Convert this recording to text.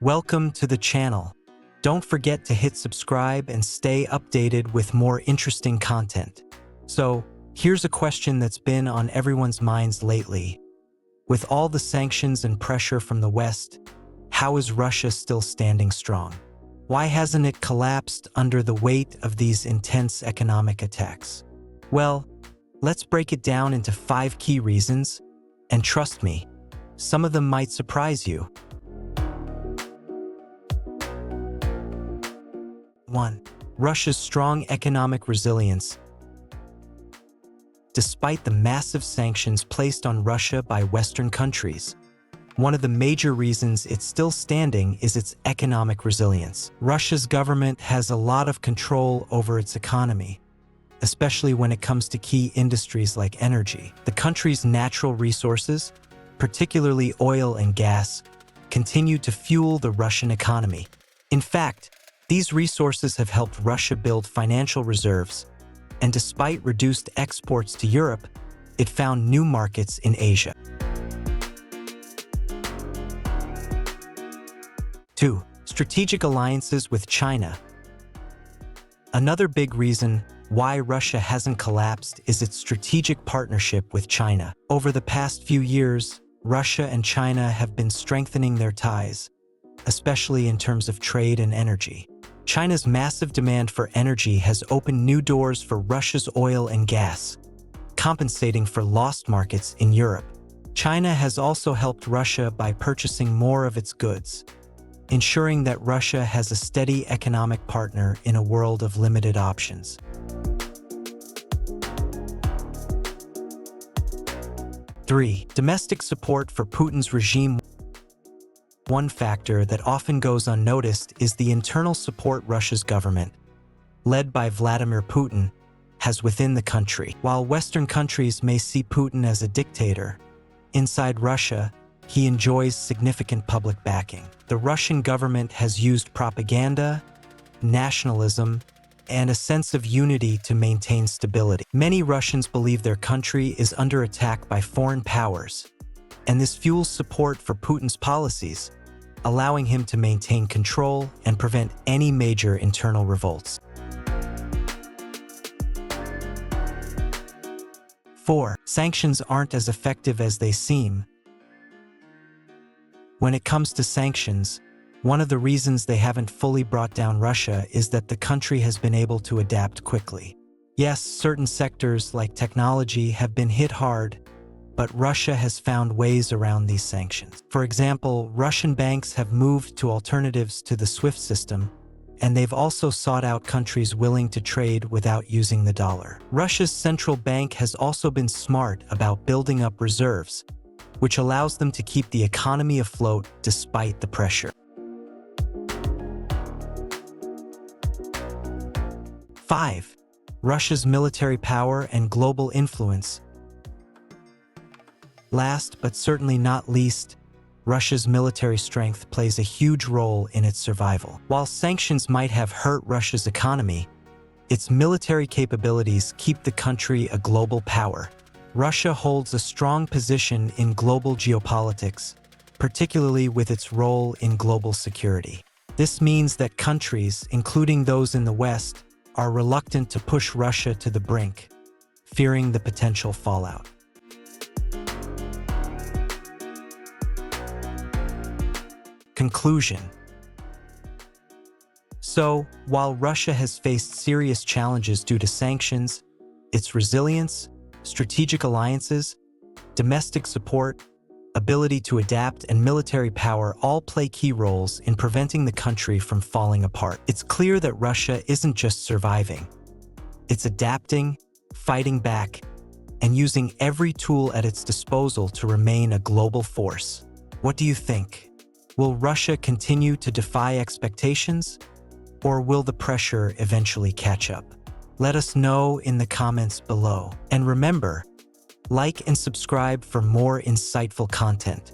Welcome to the channel. Don't forget to hit subscribe and stay updated with more interesting content. So, here's a question that's been on everyone's minds lately. With all the sanctions and pressure from the West, how is Russia still standing strong? Why hasn't it collapsed under the weight of these intense economic attacks? Well, let's break it down into 5 key reasons, and trust me, some of them might surprise you. 1. Russia's strong economic resilience. Despite the massive sanctions placed on Russia by Western countries, one of the major reasons it's still standing is its economic resilience. Russia's government has a lot of control over its economy, especially when it comes to key industries like energy. The country's natural resources, particularly oil and gas, continue to fuel the Russian economy. In fact, these resources have helped Russia build financial reserves, and despite reduced exports to Europe, it found new markets in Asia. 2. Strategic alliances with China. Another big reason why Russia hasn't collapsed is its strategic partnership with China. Over the past few years, Russia and China have been strengthening their ties, especially in terms of trade and energy. China's massive demand for energy has opened new doors for Russia's oil and gas, compensating for lost markets in Europe. China has also helped Russia by purchasing more of its goods, ensuring that Russia has a steady economic partner in a world of limited options. 3. Domestic support for Putin's regime. One factor that often goes unnoticed is the internal support Russia's government, led by Vladimir Putin, has within the country. While Western countries may see Putin as a dictator, inside Russia, he enjoys significant public backing. The Russian government has used propaganda, nationalism, and a sense of unity to maintain stability. Many Russians believe their country is under attack by foreign powers, and this fuels support for Putin's policies, allowing him to maintain control and prevent any major internal revolts. 4. Sanctions aren't as effective as they seem. When it comes to sanctions, one of the reasons they haven't fully brought down Russia is that the country has been able to adapt quickly. Yes, certain sectors like technology have been hit hard, but Russia has found ways around these sanctions. For example, Russian banks have moved to alternatives to the SWIFT system, and they've also sought out countries willing to trade without using the dollar. Russia's central bank has also been smart about building up reserves, which allows them to keep the economy afloat despite the pressure. 5. Russia's military power and global influence. Last but certainly not least, Russia's military strength plays a huge role in its survival. While sanctions might have hurt Russia's economy, its military capabilities keep the country a global power. Russia holds a strong position in global geopolitics, particularly with its role in global security. This means that countries, including those in the West, are reluctant to push Russia to the brink, fearing the potential fallout. Conclusion. So, while Russia has faced serious challenges due to sanctions, its resilience, strategic alliances, domestic support, ability to adapt, and military power all play key roles in preventing the country from falling apart. It's clear that Russia isn't just surviving. It's adapting, fighting back, and using every tool at its disposal to remain a global force. What do you think? Will Russia continue to defy expectations, or will the pressure eventually catch up? Let us know in the comments below. And remember, like and subscribe for more insightful content.